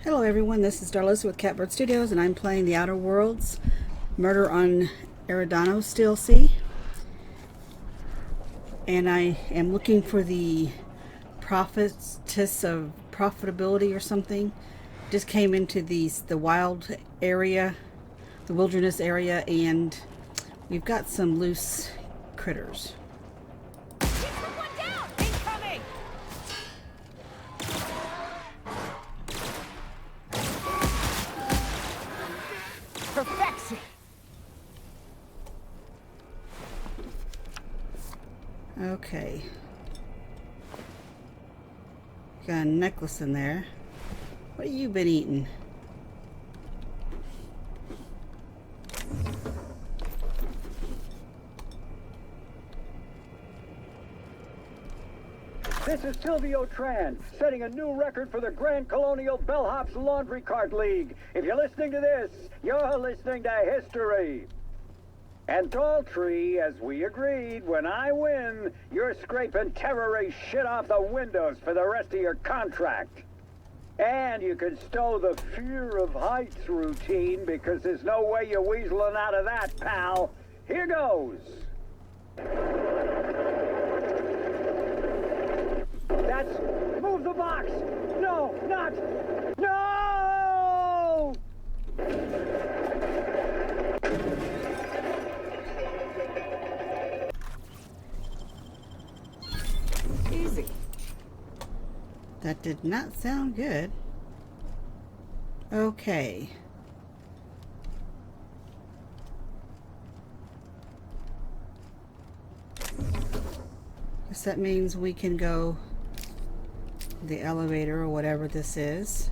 Hello everyone, this is Darlosa with Catbird Studios, and I'm playing The Outer Worlds, Murder on Eridanos DLC. And I am looking for the Prophetess of Profitability or something. Just came into the wild area, the wilderness area, and we've got some loose critters. Perfection. Okay. Got a necklace in there. What have you been eating? This is Silvio Tran, setting a new record for the Grand Colonial Bellhops Laundry Cart League. If you're listening to this, you're listening to history. And Daltrey, as we agreed, when I win, you're scraping terrorist shit off the windows for the rest of your contract. And you can stow the fear of heights routine, because there's no way you're weaseling out of that, pal. Here goes. That's... Move the box! No, not... No! Easy. That did not sound good. Okay. Guess that means we can go the elevator or whatever this is.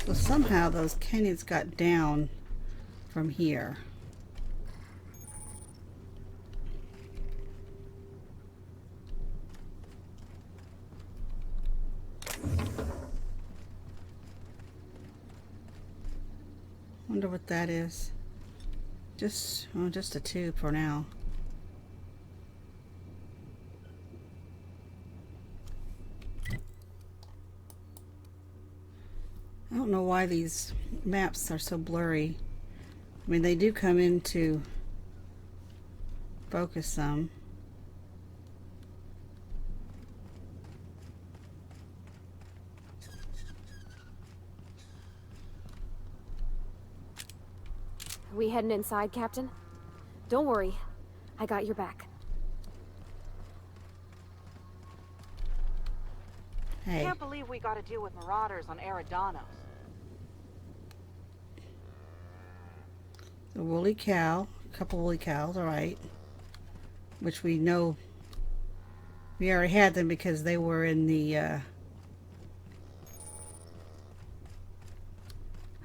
So somehow those canyons got down from here. Wonder what that is. Just a tube for now. I don't know why these maps are so blurry. I mean, they do come into focus some. Are we heading inside, Captain? Don't worry. I got your back. Hey. Can't believe we got to deal with marauders on Eridanos. The woolly cow. A couple woolly cows, alright. Which we know we already had them because they were in the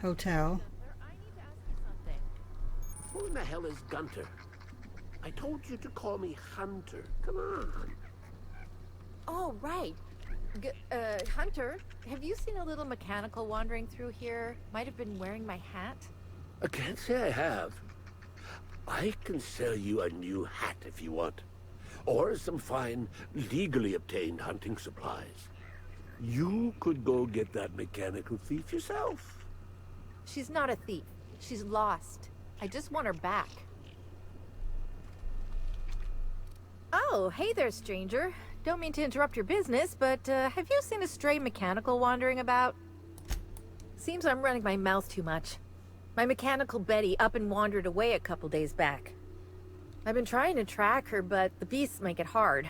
hotel. I need to ask you something. Who in the hell is Gunter? I told you to call me Hunter. Come on. Oh, right. Hunter, have you seen a little mechanical wandering through here? Might have been wearing my hat. I can't say I have. I can sell you a new hat if you want. Or some fine, legally obtained hunting supplies. You could go get that mechanical thief yourself. She's not a thief. She's lost. I just want her back. Oh, hey there, stranger. Don't mean to interrupt your business, but have you seen a stray mechanical wandering about? Seems I'm running my mouth too much. My mechanical Betty up and wandered away a couple days back. I've been trying to track her, but the beasts make it hard.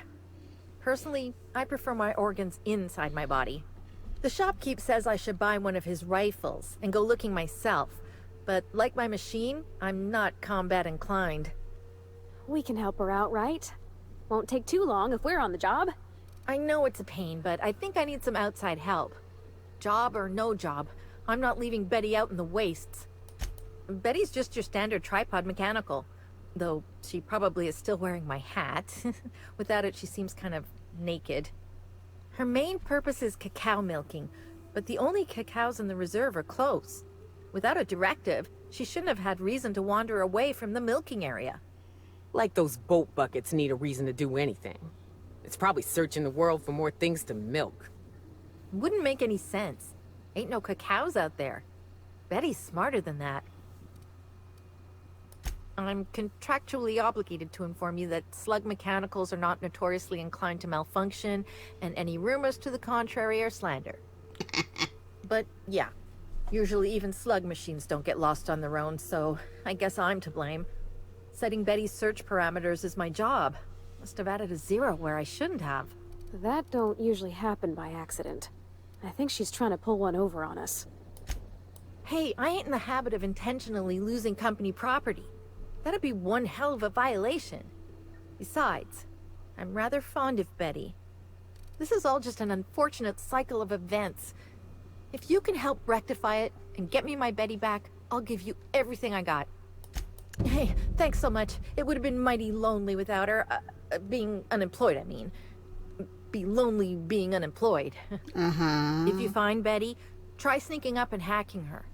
Personally, I prefer my organs inside my body. The shopkeep says I should buy one of his rifles and go looking myself, but like my machine, I'm not combat inclined. We can help her out, right? Won't take too long if we're on the job. I know it's a pain, but I think I need some outside help. Job or no job, I'm not leaving Betty out in the wastes. Betty's just your standard tripod mechanical, though she probably is still wearing my hat. Without it, she seems kind of naked. Her main purpose is cacao milking, but the only cacaos in the reserve are close. Without a directive, she shouldn't have had reason to wander away from the milking area. Like those boat buckets need a reason to do anything. It's probably searching the world for more things to milk. Wouldn't make any sense. Ain't no cacaos out there. Betty's smarter than that. I'm contractually obligated to inform you that slug mechanicals are not notoriously inclined to malfunction, and any rumors to the contrary are slander. But yeah, usually even slug machines don't get lost on their own, so I guess I'm to blame. Setting Betty's search parameters is my job. Must have added a 0 where I shouldn't have. That don't usually happen by accident. I think she's trying to pull one over on us. Hey, I ain't in the habit of intentionally losing company property. That'd be one hell of a violation. Besides, I'm rather fond of Betty. This is all just an unfortunate cycle of events. If you can help rectify it and get me my Betty back, I'll give you everything I got. Hey, thanks so much. It would have been mighty lonely without her. Being unemployed, I mean. Be lonely being unemployed. If you find Betty, try sneaking up and hacking her.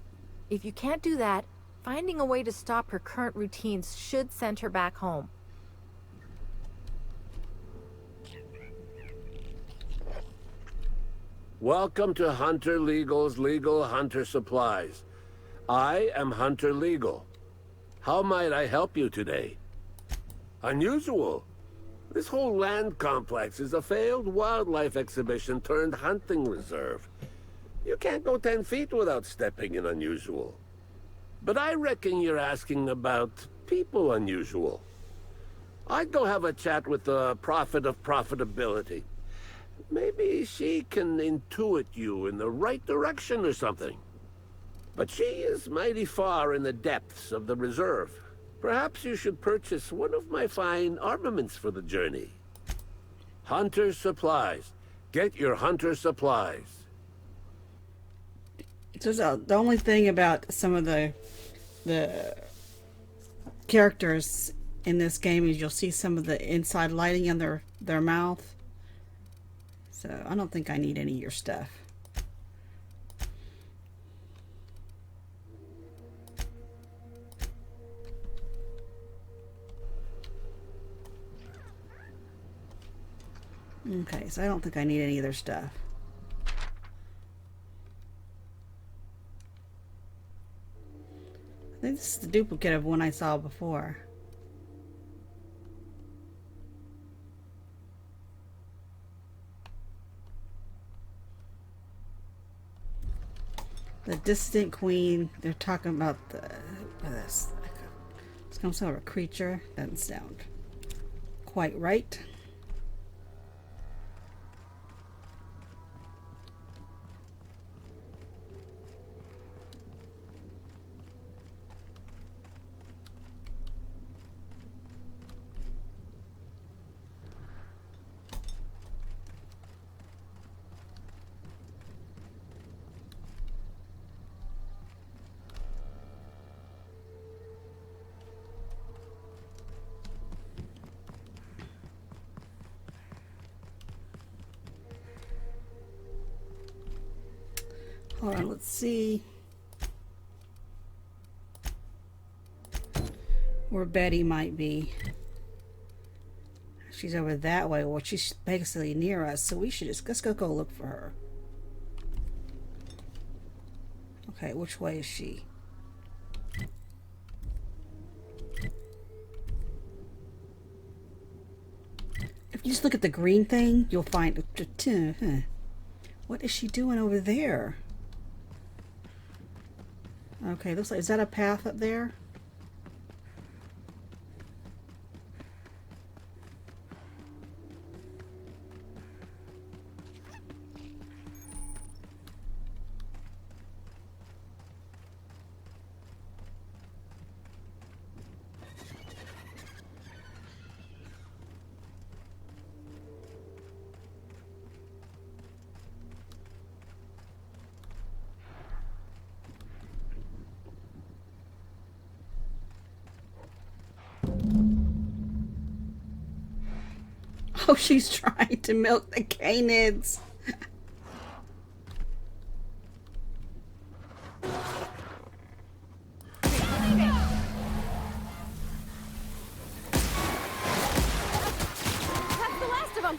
If you can't do that, finding a way to stop her current routines should send her back home. Welcome to Hunter Legal's Legal Hunter Supplies. I am Hunter Legal. How might I help you today? Unusual. This whole land complex is a failed wildlife exhibition turned hunting reserve. You can't go 10 feet without stepping in unusual. But I reckon you're asking about people unusual. I'd go have a chat with the Prophet of Profitability. Maybe she can intuit you in the right direction or something. But she is mighty far in the depths of the reserve. Perhaps you should purchase one of my fine armaments for the journey. Hunter Supplies. Get your Hunter Supplies. So the only thing about some of the characters in this game is you'll see some of the inside lighting on their mouth. So I don't think I need any of your stuff. Okay, so I don't think I need any of their stuff. I think this is the duplicate of one I saw before. The distant queen, they're talking about this. It's some sort of a creature. Doesn't sound quite right. Hold on, let's see where Betty might be. She's over that way, or she's basically near us, so we should let's go look for her. Okay, which way is she? If you just look at the green thing, you'll find. What is she doing over there? Okay, looks like, is that a path up there? Oh, she's trying to milk the canids. That's the last of them!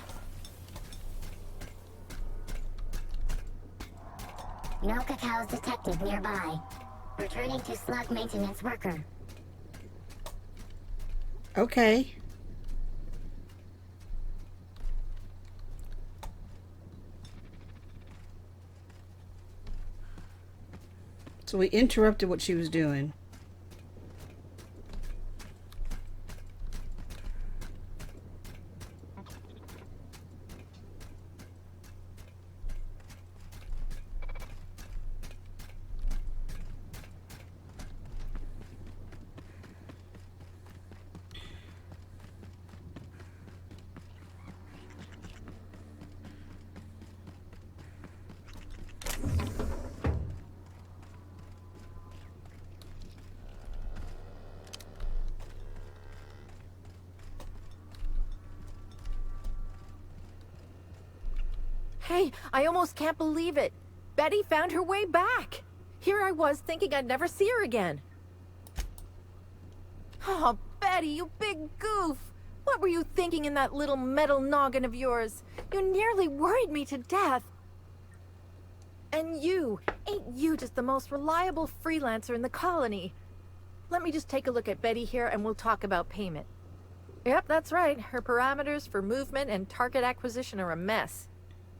No cacaos detected nearby. Returning to slug maintenance worker. Okay. So we interrupted what she was doing. Hey, I almost can't believe it. Betty found her way back. Here I was thinking I'd never see her again. Oh, Betty, you big goof. What were you thinking in that little metal noggin of yours? You nearly worried me to death. And ain't you just the most reliable freelancer in the colony? Let me just take a look at Betty here and we'll talk about payment. Yep, that's right. Her parameters for movement and target acquisition are a mess.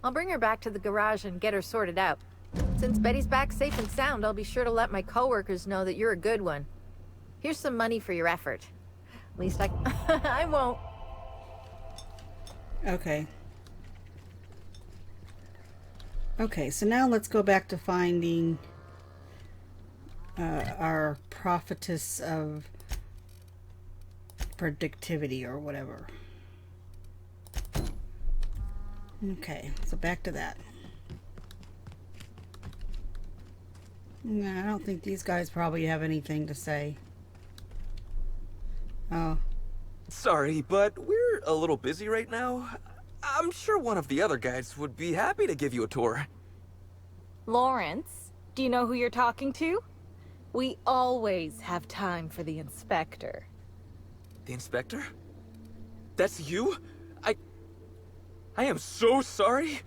I'll bring her back to the garage and get her sorted out. Since Betty's back safe and sound, I'll be sure to let my coworkers know that you're a good one. Here's some money for your effort. At least I won't. Okay. Okay, so now let's go back to finding our Prophetess of Productivity or whatever. Okay, so back to that. Nah, I don't think these guys probably have anything to say. Oh. Sorry, but we're a little busy right now. I'm sure one of the other guys would be happy to give you a tour. Lawrence, do you know who you're talking to? We always have time for the inspector. The inspector? That's you? I am so sorry.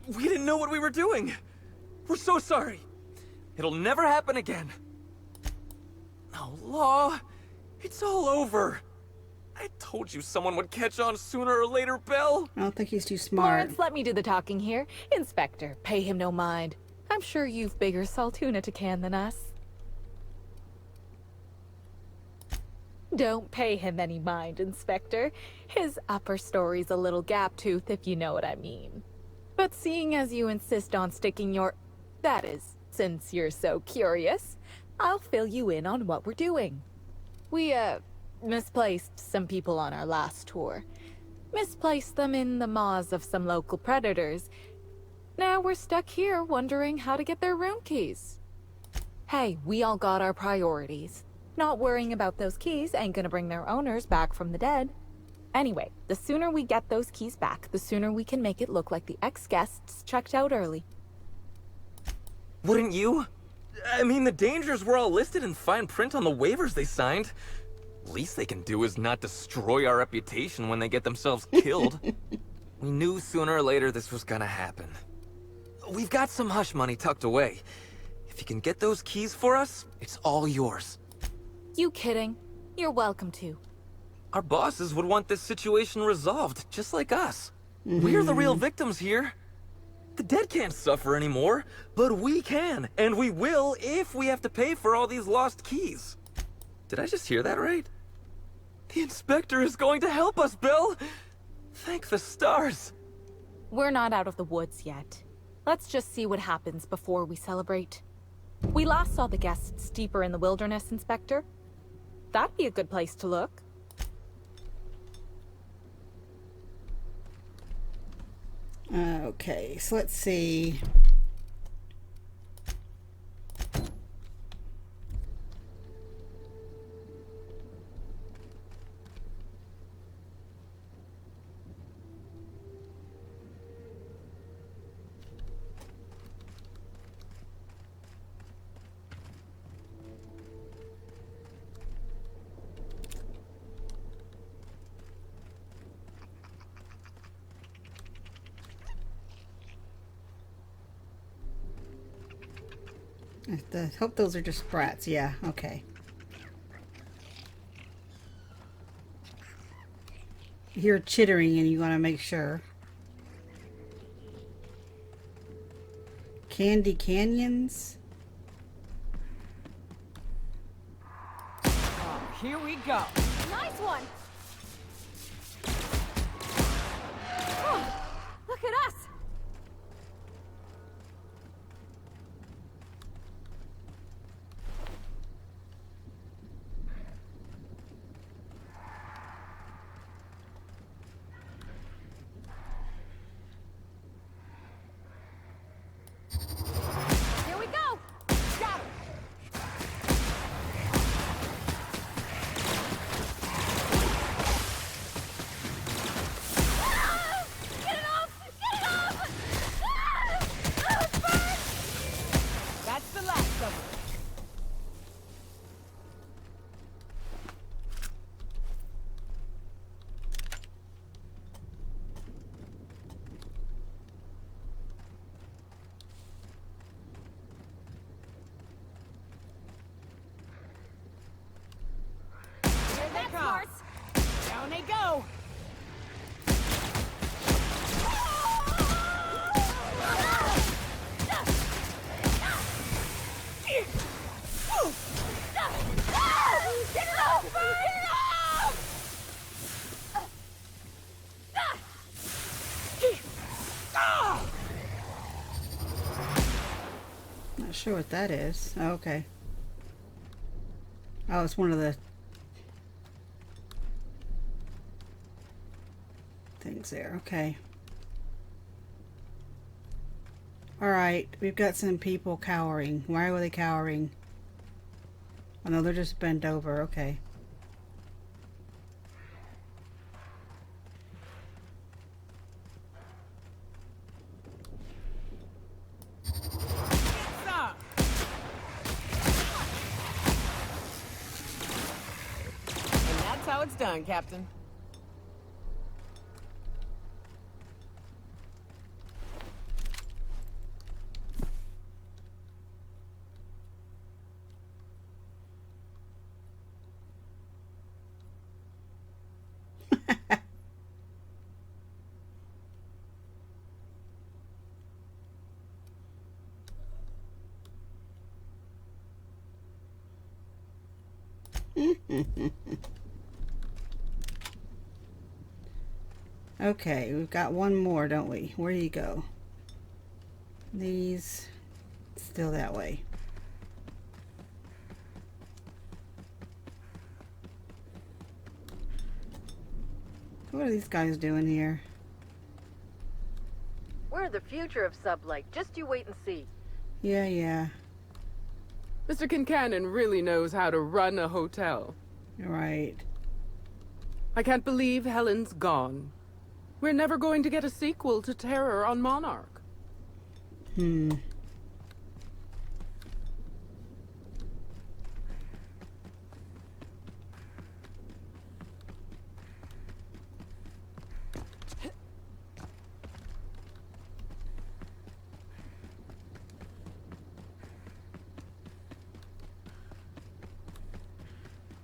We didn't know what we were doing. We're so sorry. It'll never happen again. No, Law. It's all over. I told you someone would catch on sooner or later, Belle. I don't think he's too smart. Lawrence, let me do the talking here. Inspector, pay him no mind. I'm sure you've bigger saltuna to can than us. Don't pay him any mind, Inspector. His upper story's a little gap-toothed, if you know what I mean. But seeing as you insist on sticking your... That is, since you're so curious, I'll fill you in on what we're doing. We, misplaced some people on our last tour. Misplaced them in the maws of some local predators. Now we're stuck here wondering how to get their room keys. Hey, we all got our priorities. Not worrying about those keys ain't gonna bring their owners back from the dead. Anyway, the sooner we get those keys back, the sooner we can make it look like the ex-guests checked out early. Wouldn't you? I mean, the dangers were all listed in fine print on the waivers they signed. Least they can do is not destroy our reputation when they get themselves killed. We knew sooner or later this was gonna happen. We've got some hush money tucked away. If you can get those keys for us, it's all yours. You kidding? You're welcome to. Our bosses would want this situation resolved, just like us. We're the real victims here. The dead can't suffer anymore, but we can, and we will if we have to pay for all these lost keys. Did I just hear that right? The inspector is going to help us, Bill! Thank the stars. We're not out of the woods yet. Let's just see what happens before we celebrate. We last saw the guests deeper in the Wilderness, Inspector. That'd be a good place to look. Okay, so let's see. I hope those are just sprats. Yeah, okay. You hear chittering and you want to make sure. Candy Canyons? Oh, here we go. Nice one! Oh, look at us! Here we go! Got it! Ah! Get it off! Get it off! Ah! Oh, it burns! That's the last of it. Here they come. Down they go. Get it off! Get it off! Not sure what that is. Oh, okay. Oh, it's one of the things there. Okay. Alright, we've got some people cowering. Why were they cowering? Oh no, they're just bent over. Okay. Stop. And that's how it's done, Captain. Okay, we've got one more, don't we? Where do you go? These still that way. What are these guys doing here? We're the future of sublight. Just you wait and see. Yeah. Mr. Kincannon really knows how to run a hotel. Right. I can't believe Helen's gone. We're never going to get a sequel to Terror on Monarch.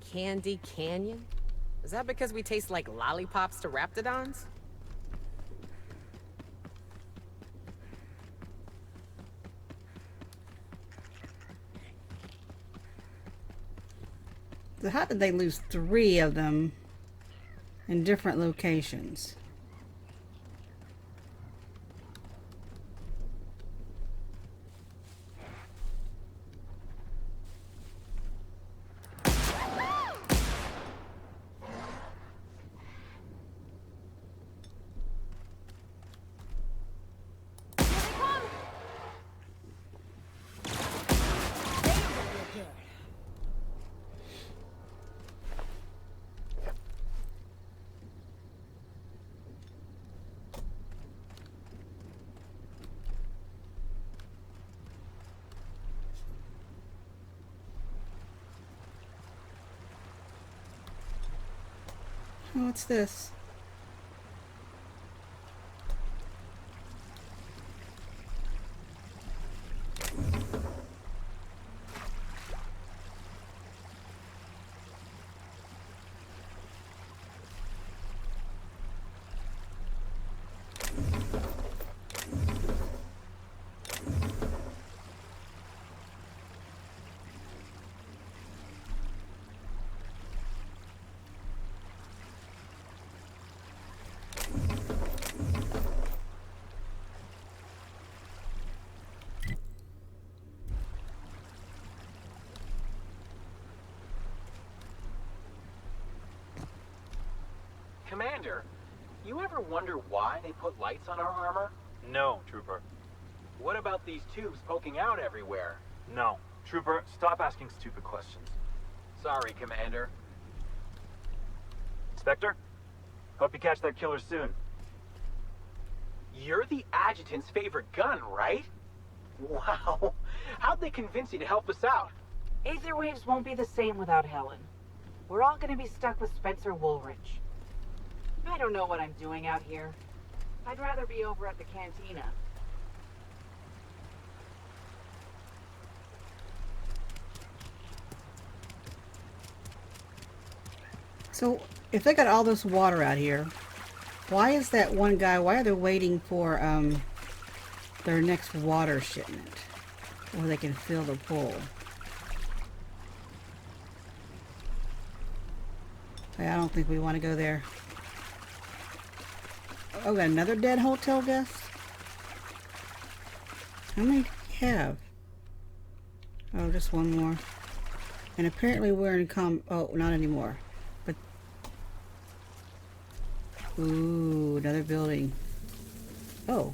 Candy Canyon? Is that because we taste like lollipops to raptidons? So how did they lose 3 of them in different locations? Oh, what's this? Commander, you ever wonder why they put lights on our armor? No, Trooper. What about these tubes poking out everywhere? No. Trooper, stop asking stupid questions. Sorry, Commander. Inspector? Hope you catch that killer soon. You're the adjutant's favorite gun, right? Wow. How'd they convince you to help us out? Aether waves won't be the same without Helen. We're all gonna be stuck with Spencer Woolrich. I don't know what I'm doing out here. I'd rather be over at the cantina. So, if they got all this water out here, why is that one guy, why are they waiting for their next water shipment? Where they can fill the pool? Okay, I don't think we want to go there. Oh, got another dead hotel guest? How many do we have? Oh, just one more. And apparently we're in oh, not anymore. But ooh, another building. Oh.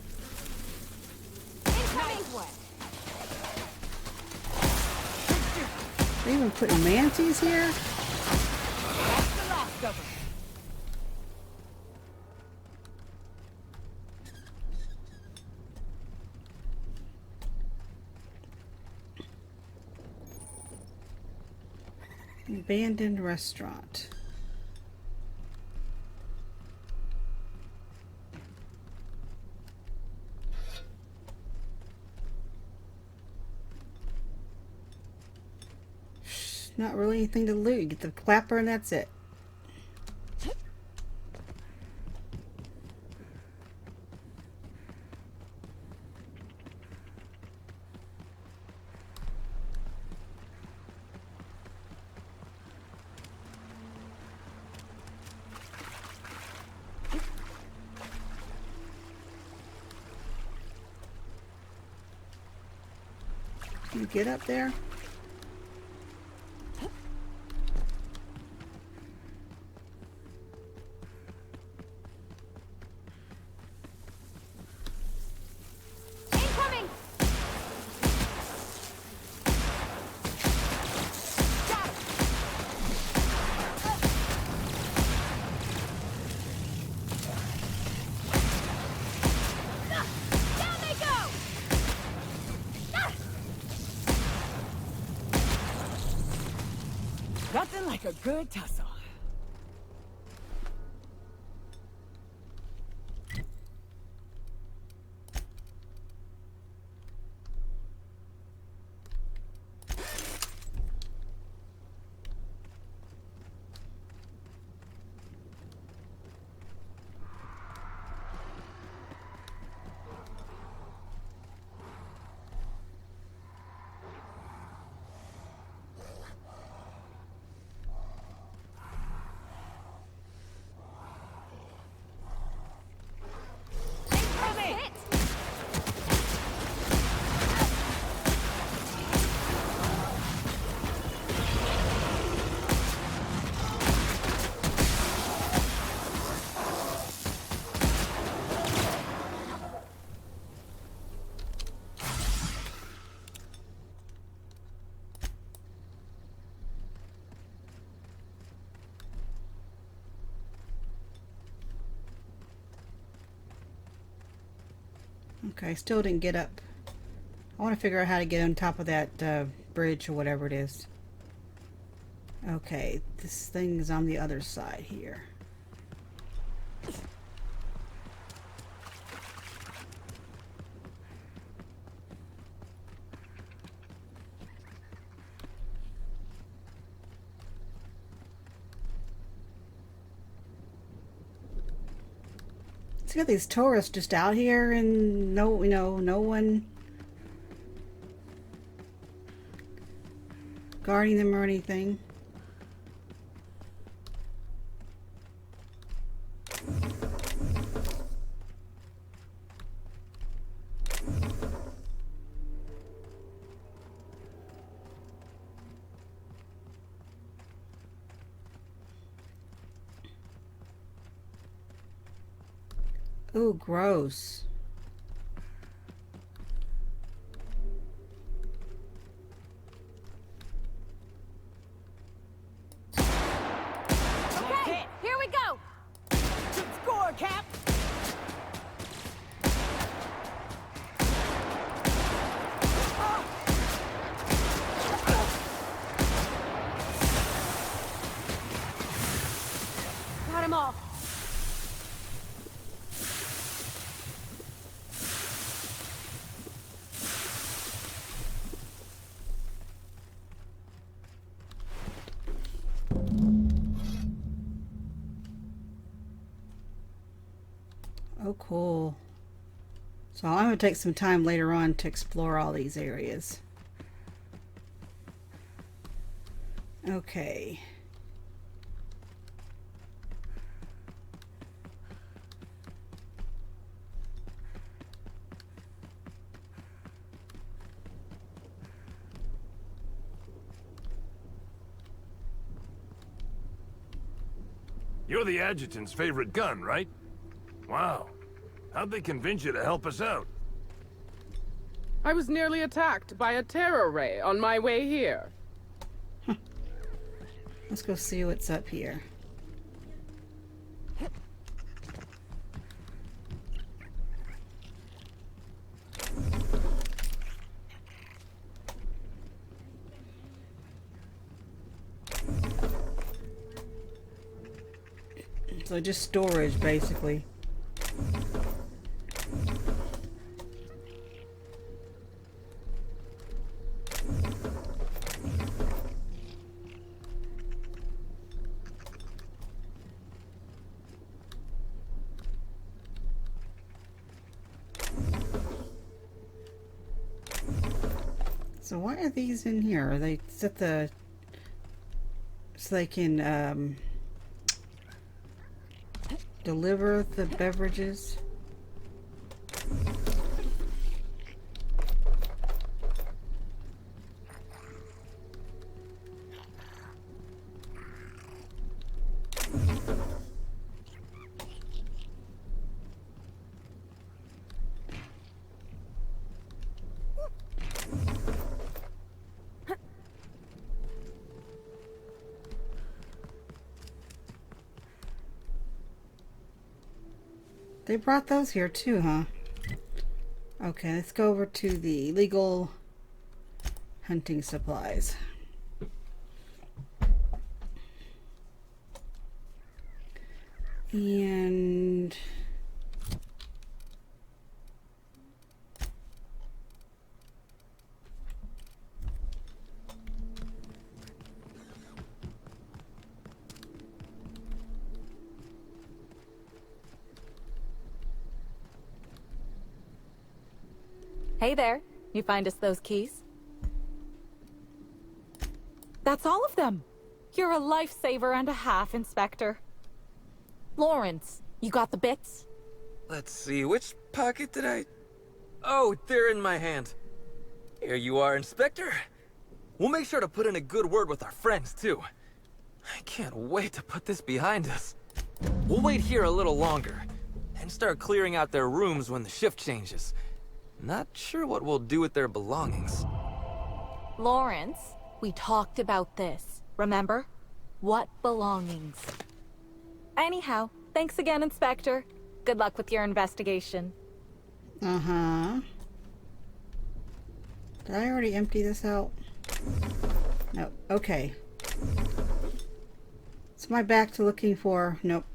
They even putting manatees here? That's the last of them. Abandoned restaurant. Not really anything to loot. You get the clapper and that's it. Can you get up there? Nothing like a good tussle. Okay, still didn't get up. I want to figure out how to get on top of that bridge or whatever it is. Okay, this thing is on the other side here. See, got these tourists just out here and no one guarding them or anything. Ooh, gross. Okay, here we go! Good score, Cap! Got him all. Oh, cool. So I'm going to take some time later on to explore all these areas. Okay. You're the adjutant's favorite gun, right? Wow. How'd they convince you to help us out? I was nearly attacked by a terror ray on my way here. Let's go see what's up here. So just storage, basically. So why are these in here? Are they set the so they can deliver the beverages? They brought those here too, huh? Okay, let's go over to the legal hunting supplies. And Hey there. You find us those keys? That's all of them. You're a lifesaver and a half, Inspector. Lawrence, you got the bits? Let's see, which pocket did I... Oh, they're in my hand. Here you are, Inspector. We'll make sure to put in a good word with our friends, too. I can't wait to put this behind us. We'll wait here a little longer, and start clearing out their rooms when the shift changes. Not sure what we'll do with their belongings. Lawrence, we talked about this, remember? What belongings? Anyhow, thanks again, Inspector. Good luck with your investigation. uh-huh. Did I already empty this out? No. Okay. It's my back to looking for... Nope.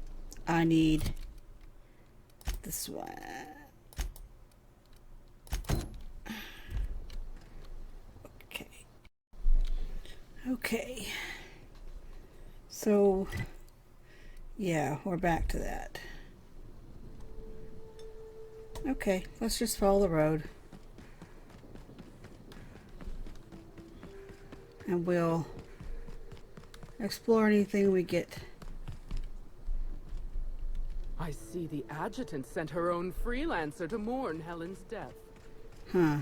I need this one. Okay. Okay. So, yeah, we're back to that. Okay, let's just follow the road. And we'll explore anything we get. I see the adjutant sent her own freelancer to mourn Helen's death. Huh.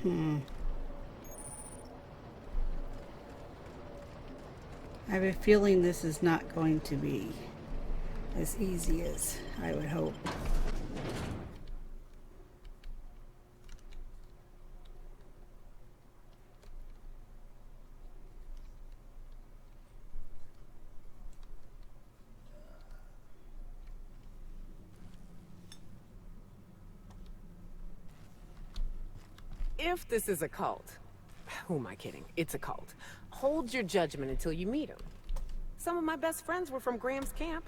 I have a feeling this is not going to be as easy as I would hope. If this is a cult, who am I kidding? It's a cult. Hold your judgment until you meet them. Some of my best friends were from Graham's camp.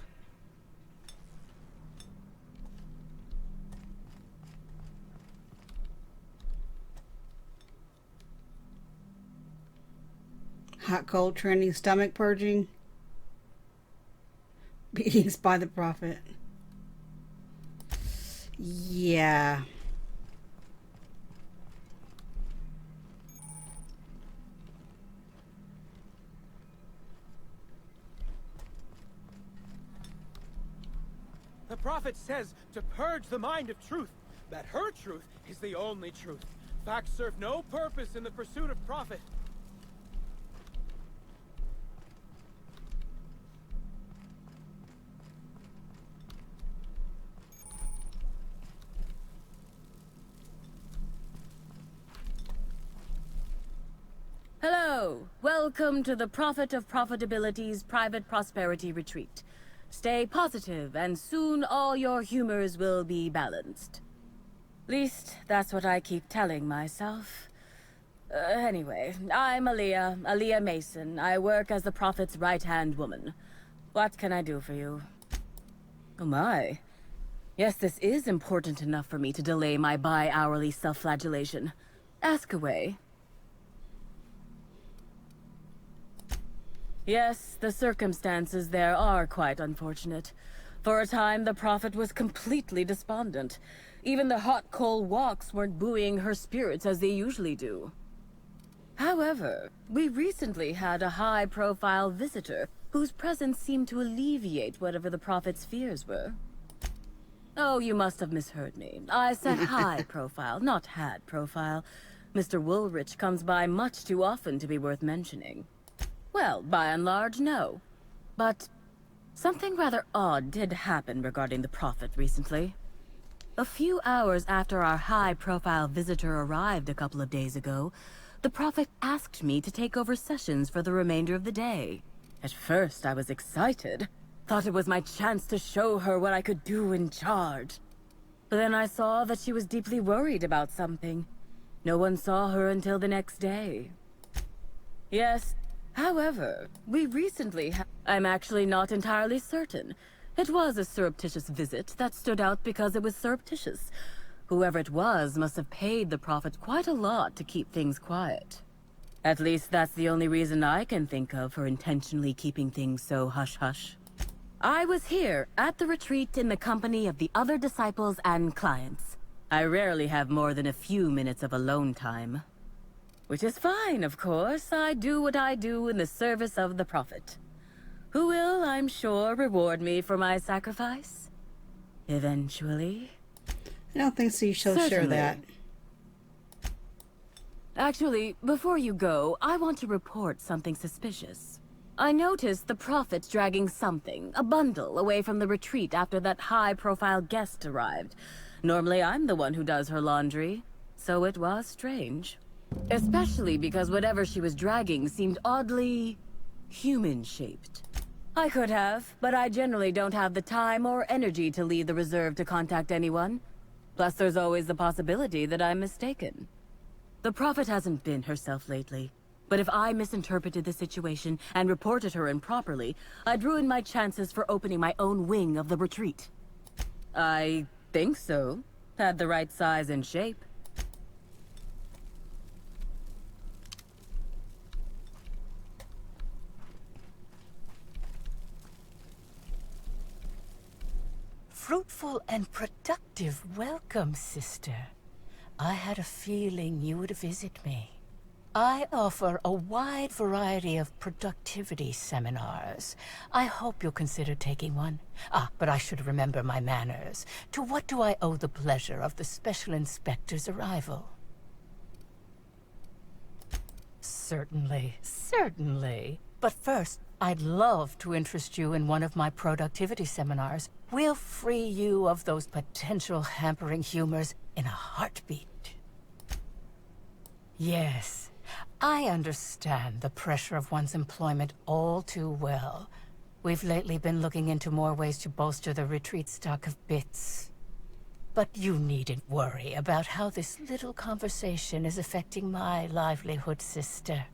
Hot cold training, stomach purging, beatings by the prophet. Yeah. The prophet says to purge the mind of truth, that her truth is the only truth. Facts serve no purpose in the pursuit of profit. Hello, welcome to the Prophet of Profitability's private prosperity retreat. Stay positive, and soon all your humors will be balanced. Least, that's what I keep telling myself. Anyway, I'm Aaliyah Mason. I work as the Prophet's right-hand woman. What can I do for you? Oh my. Yes, this is important enough for me to delay my bi-hourly self-flagellation. Ask away. Yes, the circumstances there are quite unfortunate. For a time, the Prophet was completely despondent. Even the hot coal walks weren't buoying her spirits as they usually do. However, we recently had a high-profile visitor whose presence seemed to alleviate whatever the Prophet's fears were. Oh, you must have misheard me. I said high-profile, not had-profile. Mr. Woolrich comes by much too often to be worth mentioning. Well, by and large, no. But something rather odd did happen regarding the Prophet recently. A few hours after our high-profile visitor arrived a couple of days ago, the Prophet asked me to take over sessions for the remainder of the day. At first, I was excited. Thought it was my chance to show her what I could do in charge. But then I saw that she was deeply worried about something. No one saw her until the next day. Yes. However, we recently I'm actually not entirely certain. It was a surreptitious visit that stood out because it was surreptitious. Whoever it was must have paid the Prophet quite a lot to keep things quiet. At least that's the only reason I can think of for intentionally keeping things so hush-hush. I was here at the retreat in the company of the other disciples and clients. I rarely have more than a few minutes of alone time. Which is fine, of course. I do what I do in the service of the Prophet, who will, I'm sure, reward me for my sacrifice. Eventually. I don't think so. You shall share that. Actually, before you go, I want to report something suspicious. I noticed the Prophet dragging something, a bundle, away from the retreat after that high-profile guest arrived. Normally, I'm the one who does her laundry, so it was strange. Especially because whatever she was dragging seemed oddly human-shaped. I could have, but I generally don't have the time or energy to leave the reserve to contact anyone. Plus, there's always the possibility that I'm mistaken. The Prophet hasn't been herself lately, but if I misinterpreted the situation and reported her improperly, I'd ruin my chances for opening my own wing of the retreat. I think so. Had the right size and shape. Fruitful and productive welcome, sister. I had a feeling you would visit me. I offer a wide variety of productivity seminars. I hope you'll consider taking one. But I should remember my manners. To what do I owe the pleasure of the Special Inspector's arrival? certainly, certainly. But first, I'd love to interest you in one of my productivity seminars. We'll free you of those potential hampering humors in a heartbeat. Yes, I understand the pressure of one's employment all too well. We've lately been looking into more ways to bolster the retreat stock of bits. But you needn't worry about how this little conversation is affecting my livelihood, sister.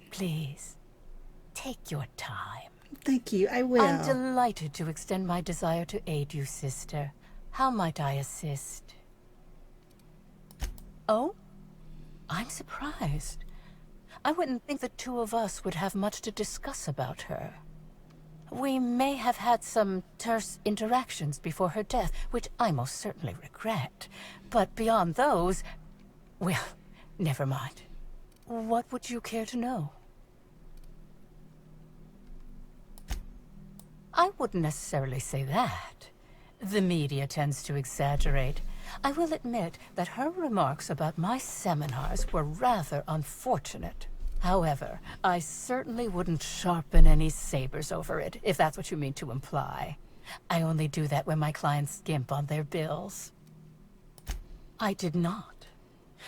Please, take your time. Thank you, I will. I'm delighted to extend my desire to aid you, sister. How might I assist? Oh? I'm surprised. I wouldn't think the two of us would have much to discuss about her. We may have had some terse interactions before her death, which I most certainly regret. But beyond those, well, never mind. What would you care to know? I wouldn't necessarily say that. The media tends to exaggerate. I will admit that her remarks about my seminars were rather unfortunate. However, I certainly wouldn't sharpen any sabers over it, if that's what you mean to imply. I only do that when my clients skimp on their bills. I did not.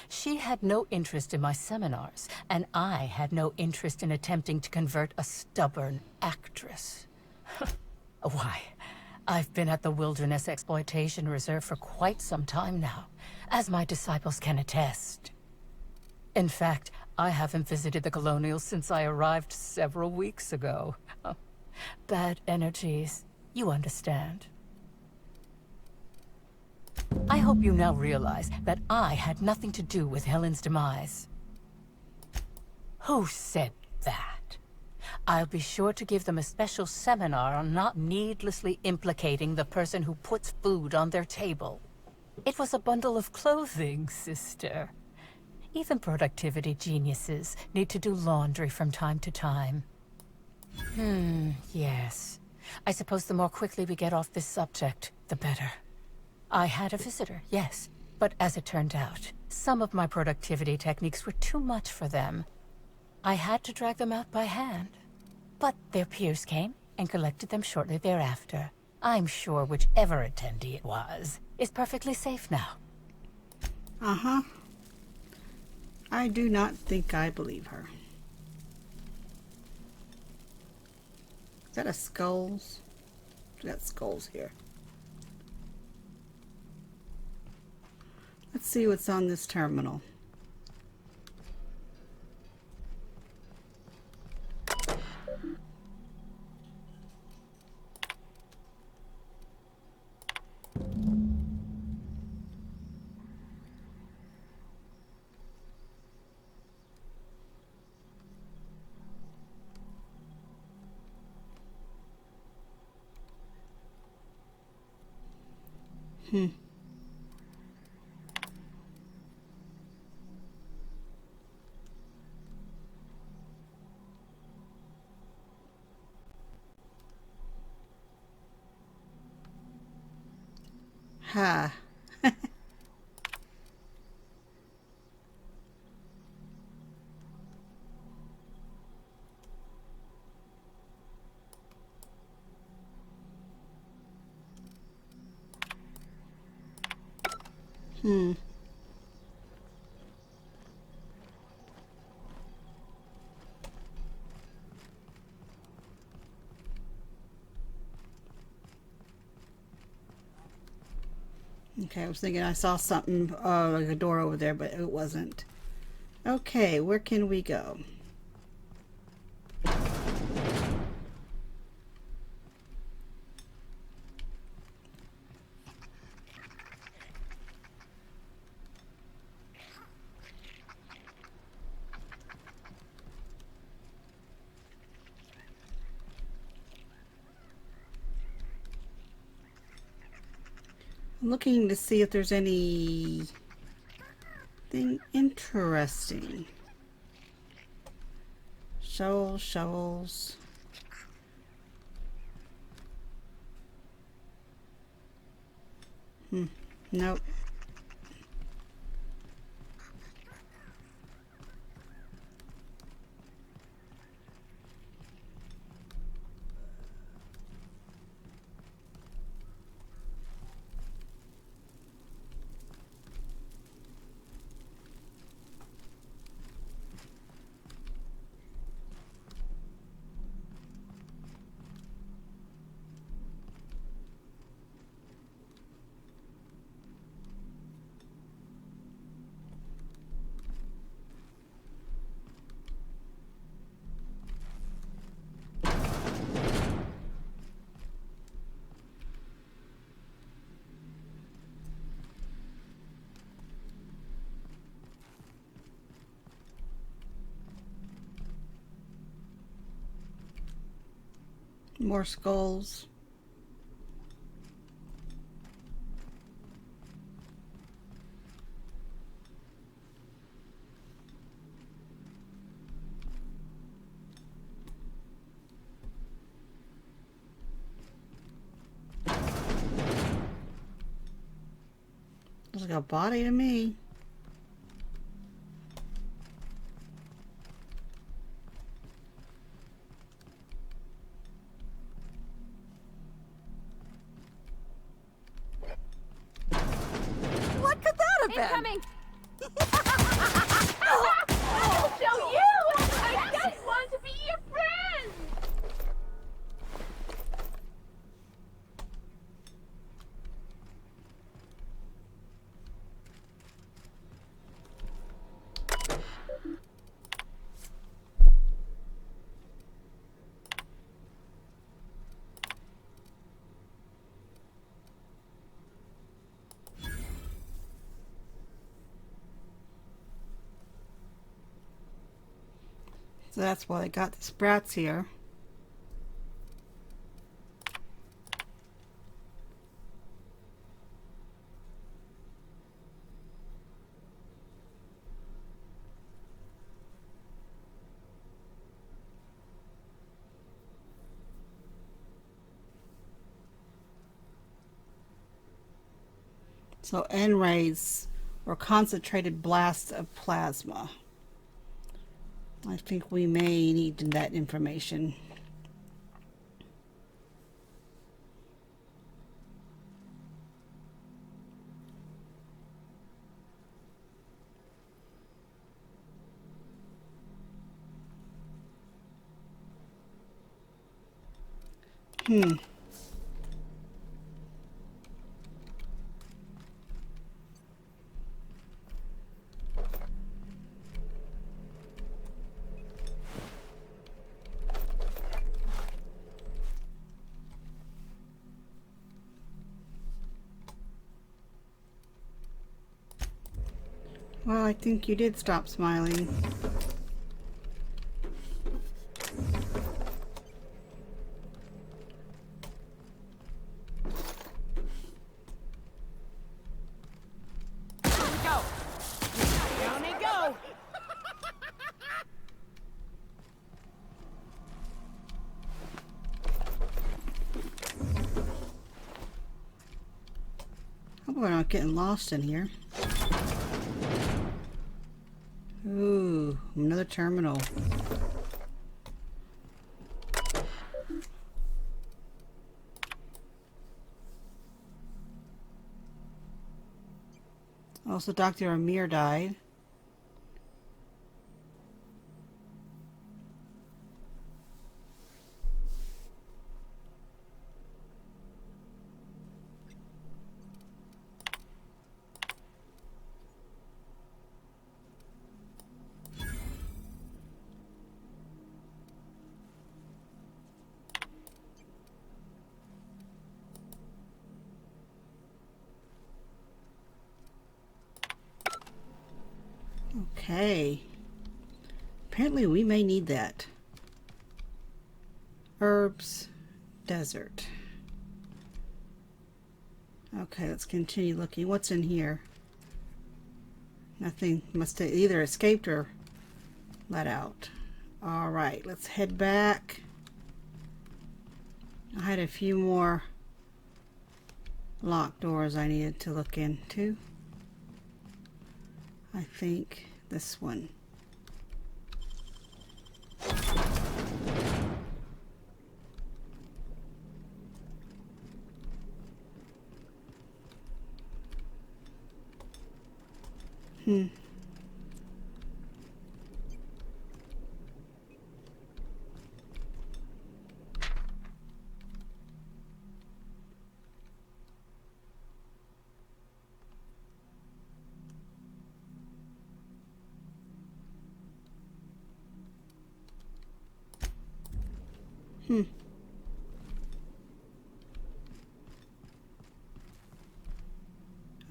She had no interest in my seminars, and I had no interest in attempting to convert a stubborn actress. Why, I've been at the Wilderness Exploitation Reserve for quite some time now, as my disciples can attest. In fact, I haven't visited the Colonials since I arrived several weeks ago. Bad energies, you understand. I hope you now realize that I had nothing to do with Helen's demise. Who said that? I'll be sure to give them a special seminar on not needlessly implicating the person who puts food on their table. It was a bundle of clothing, sister. Even productivity geniuses need to do laundry from time to time. Yes. I suppose the more quickly we get off this subject, the better. I had a visitor, yes. But as it turned out, some of my productivity techniques were too much for them. I had to drag them out by hand. But their peers came and collected them shortly thereafter. I'm sure whichever attendee it was is perfectly safe now. Uh-huh. I do not think I believe her. Is that a skulls? We got skulls here. Let's see what's on this terminal. Ha. Okay, I was thinking I saw something, like a door over there, but it wasn't. Okay, where can we go? I'm looking to see if there's anything interesting. Shovels. Nope. More skulls. Looks like a body to me. What could that have been? Incoming! I'll show you! I just want to be your friend! So that's why I got the sprats here. So N rays or concentrated blasts of plasma. I think we may need that information. Well, I think you did stop smiling. Go! Down and go! Hope we're not getting lost in here. Ooh, another terminal. Also, Dr. Amir died. Okay. Apparently we may need that. Herbs, desert. Okay, let's continue looking. What's in here? Nothing. Must have either escaped or let out. Alright, let's head back. I had a few more locked doors I needed to look into. I think this one.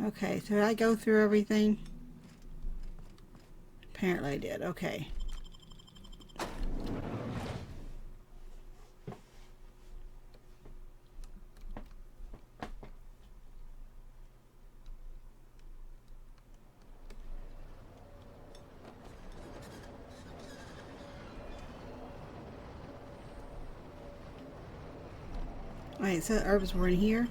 Okay, so did I go through everything? Apparently I did. Okay. Wait, so the herbs were in here?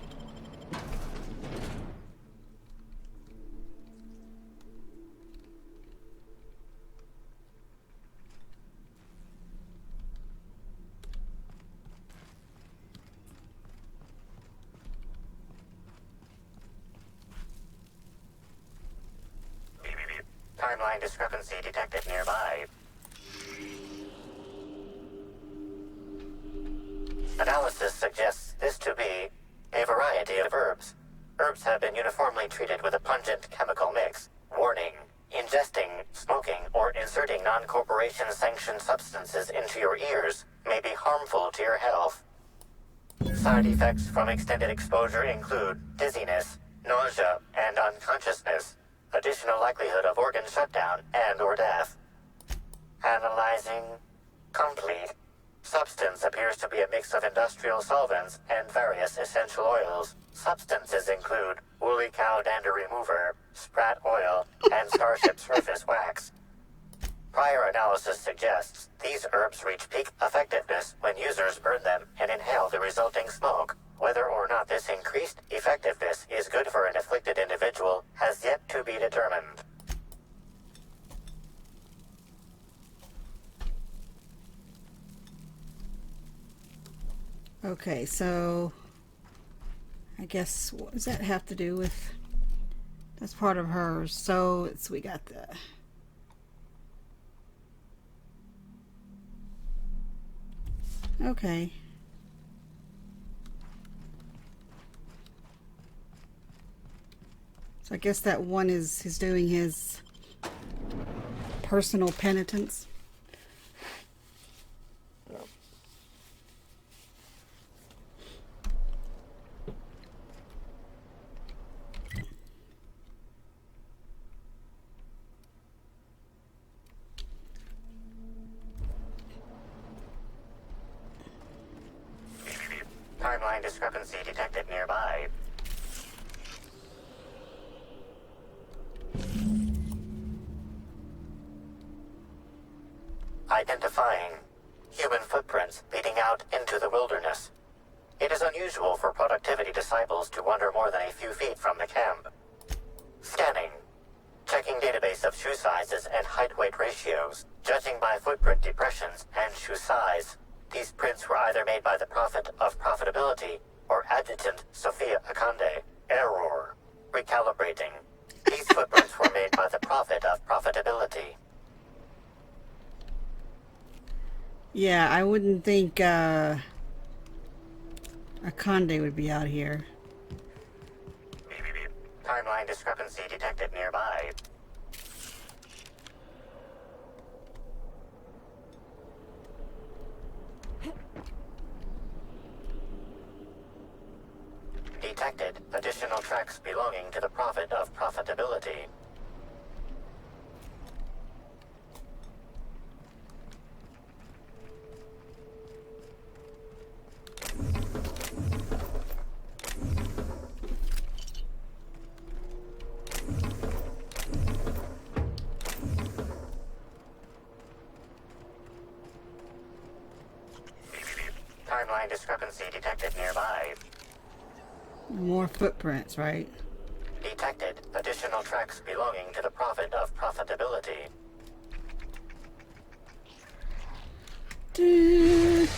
Timeline discrepancy detected nearby. Analysis suggests this to be a variety of herbs. Herbs have been uniformly treated with a pungent chemical mix. Warning: ingesting, smoking, or inserting non-corporation sanctioned substances into your ears may be harmful to your health. Side effects from extended exposure include dizziness, nausea, and unconsciousness. Additional likelihood of organ shutdown and/or death. Analyzing. Complete. Substance appears to be a mix of industrial solvents and various essential oils. Substances include woolly cow dander remover, sprat oil, and starship surface wax. Prior analysis suggests these herbs reach peak effectiveness when users burn them and inhale the resulting smoke. Whether or not this increased effectiveness is good for an afflicted individual has yet to be determined. Okay, so I guess what does that have to do with? That's part of hers. So we got the okay. So I guess that one is doing his personal penitence. Timeline discrepancy detected nearby. Identifying human footprints leading out into the wilderness. It is unusual for productivity disciples to wander more than a few feet from the camp. Scanning. Checking database of shoe sizes and height-weight ratios. Judging by footprint depressions and shoe size. These prints were either made by the Prophet of Profitability or Adjutant Sophia Akande. Error. Recalibrating. These footprints were made by the Prophet of Profitability. Yeah, I wouldn't think Akande would be out here. Timeline discrepancy detected nearby. Detected additional tracks belonging to the Prophet of Profitability. Timeline discrepancy detected nearby. More footprints, right? Detected additional tracks belonging to the Prophet of Profitability. Dude.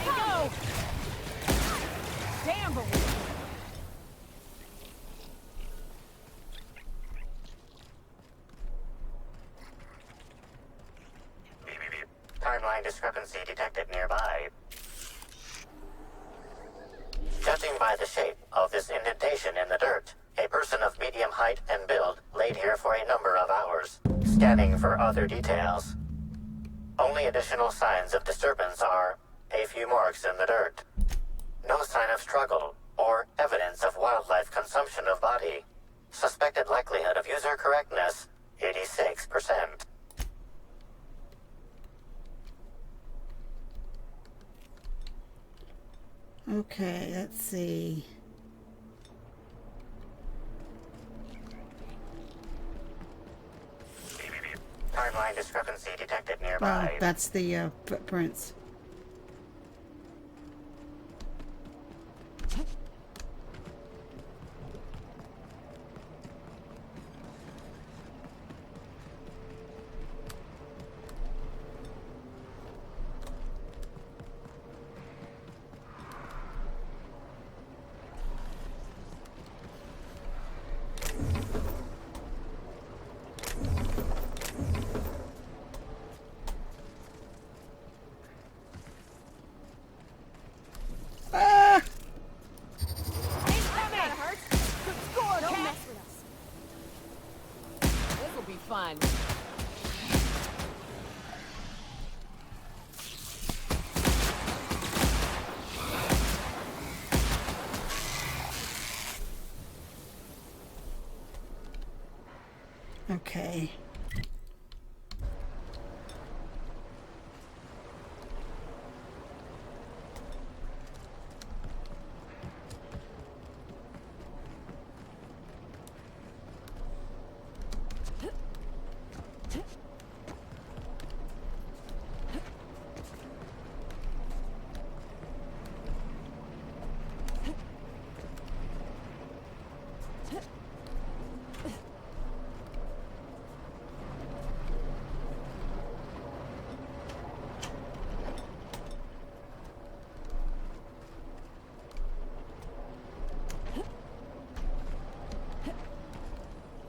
Go! Damn, but Timeline discrepancy detected nearby. Judging by the shape of this indentation in the dirt, a person of medium height and build laid here for a number of hours, scanning for other details. Only additional signs of disturbance are a few marks in the dirt. No sign of struggle or evidence of wildlife consumption of body. Suspected likelihood of user correctness, 86%. Okay, let's see. Timeline discrepancy detected Oh, nearby. that's the footprints. fun. Okay.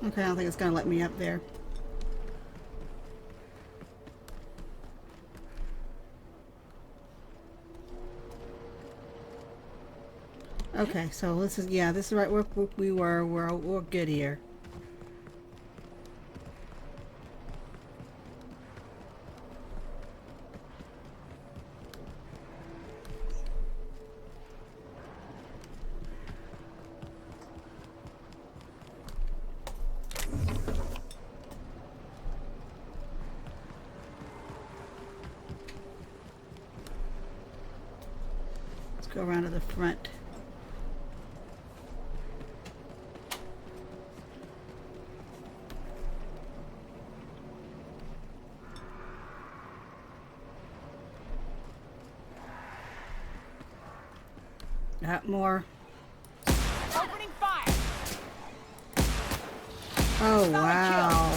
Okay, I don't think it's gonna let me up there. Okay, so this is, yeah, this is right where we were. We're good here. Let's go around to the front. Got more. Opening fire. Oh, wow.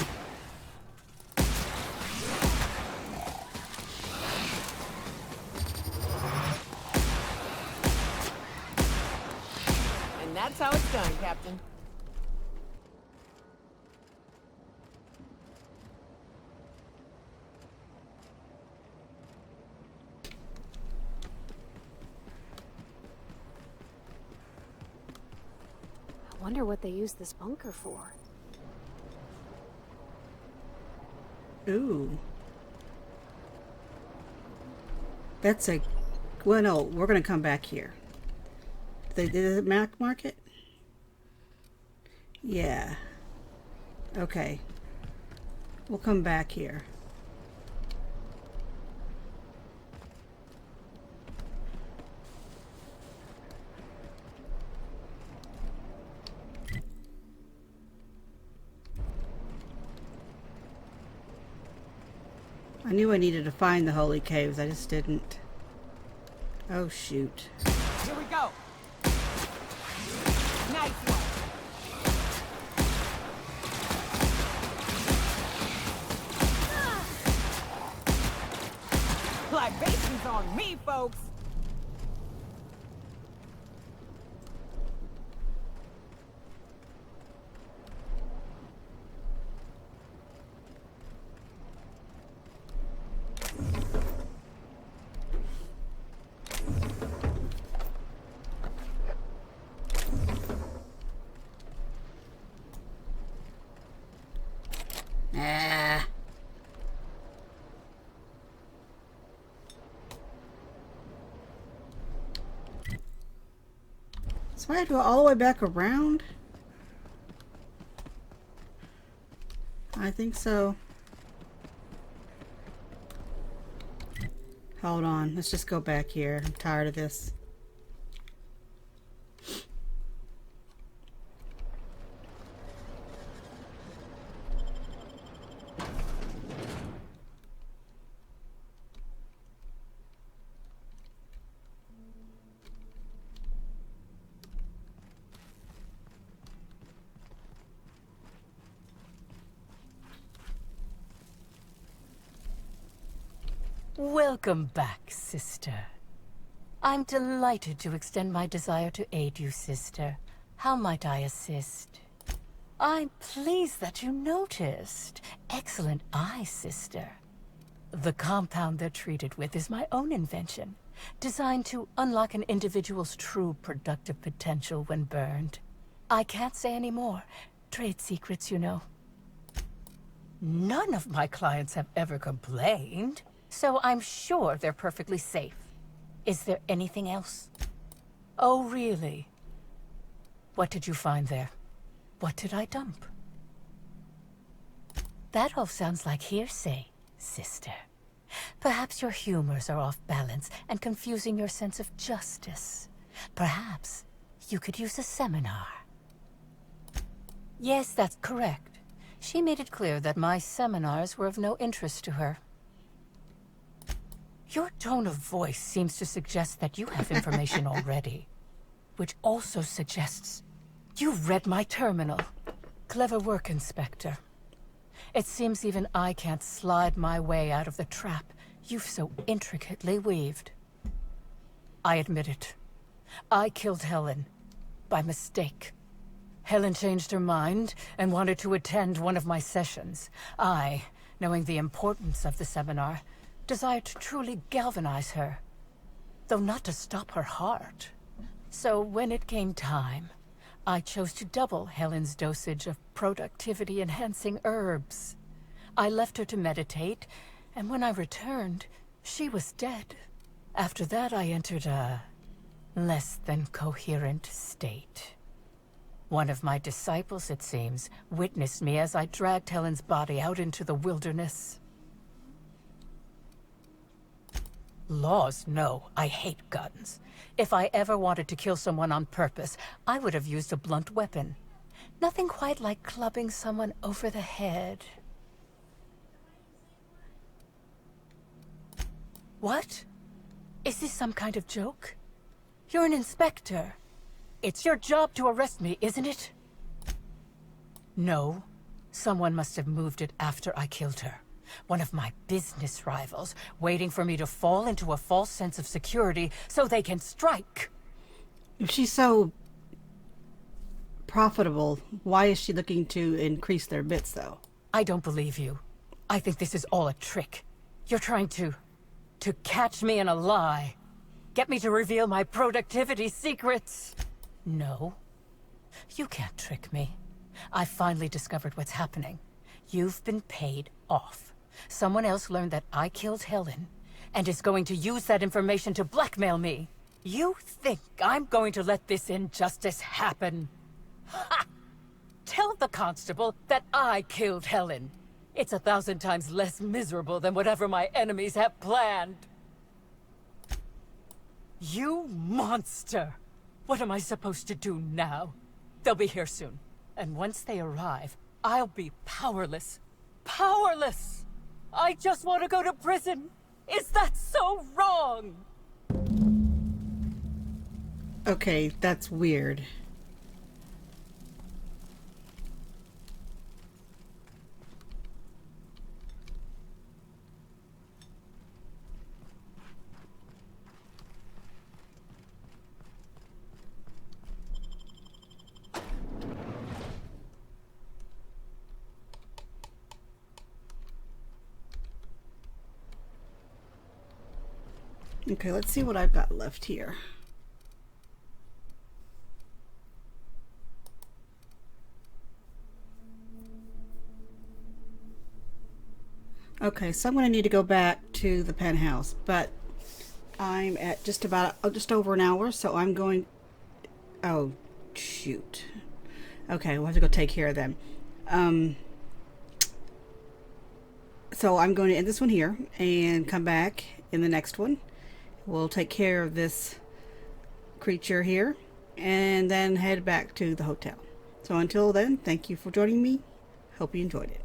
And that's how it's done, Captain. I wonder what they use this bunker for. Ooh. That's a... Well, no, we're going to come back here. Did it mark it? Yeah. Okay. We'll come back here. I knew I needed to find the Holey Caves, I just didn't. Oh, shoot. Here we go. Nice one. Libations on me, folks. Ah. So I have to go all the way back around? I think so. Hold on, let's just go back here. I'm tired of this. Welcome back, sister. I'm delighted to extend my desire to aid you, sister. How might I assist? I'm pleased that you noticed. Excellent eye, sister. The compound they're treated with is my own invention, designed to unlock an individual's true productive potential when burned. I can't say any more. Trade secrets, you know. None of my clients have ever complained, so I'm sure they're perfectly safe. Is there anything else? Oh, really? What did you find there? What did I dump? That all sounds like hearsay, sister. Perhaps your humors are off balance and confusing your sense of justice. Perhaps you could use a seminar. Yes, that's correct. She made it clear that my seminars were of no interest to her. Your tone of voice seems to suggest that you have information already, which also suggests you've read my terminal. Clever work, Inspector. It seems even I can't slide my way out of the trap you've so intricately weaved. I admit it. I killed Helen by mistake. Helen changed her mind and wanted to attend one of my sessions. I, knowing the importance of the seminar, desired to truly galvanize her, though not to stop her heart. So when it came time, I chose to double Helen's dosage of productivity-enhancing herbs. I left her to meditate, and when I returned, she was dead. After that, I entered a less than coherent state. One of my disciples, it seems, witnessed me as I dragged Helen's body out into the wilderness. Laws, no. I hate guns. If I ever wanted to kill someone on purpose, I would have used a blunt weapon. Nothing quite like clubbing someone over the head. What? Is this some kind of joke? You're an inspector. It's your job to arrest me, isn't it? No. Someone must have moved it after I killed her. One of my business rivals, waiting for me to fall into a false sense of security so they can strike. If she's so profitable, why is she looking to increase their bits, though? I don't believe you. I think this is all a trick. You're trying to catch me in a lie. Get me to reveal my productivity secrets. No. You can't trick me. I've finally discovered what's happening. You've been paid off. Someone else learned that I killed Helen, and is going to use that information to blackmail me. You think I'm going to let this injustice happen? Ha! Tell the constable that I killed Helen. It's 1,000 times less miserable than whatever my enemies have planned. You monster! What am I supposed to do now? They'll be here soon. And once they arrive, I'll be powerless. Powerless! I just want to go to prison! Is that so wrong? Okay, that's weird. Okay, let's see what I've got left here. Okay, so I'm going to need to go back to the penthouse, but I'm at just over an hour, so I'm going... Oh, shoot. Okay, we'll have to go take care of them. So I'm going to end this one here and come back in the next one. We'll take care of this creature here and then head back to the hotel. So until then, thank you for joining me. Hope you enjoyed it.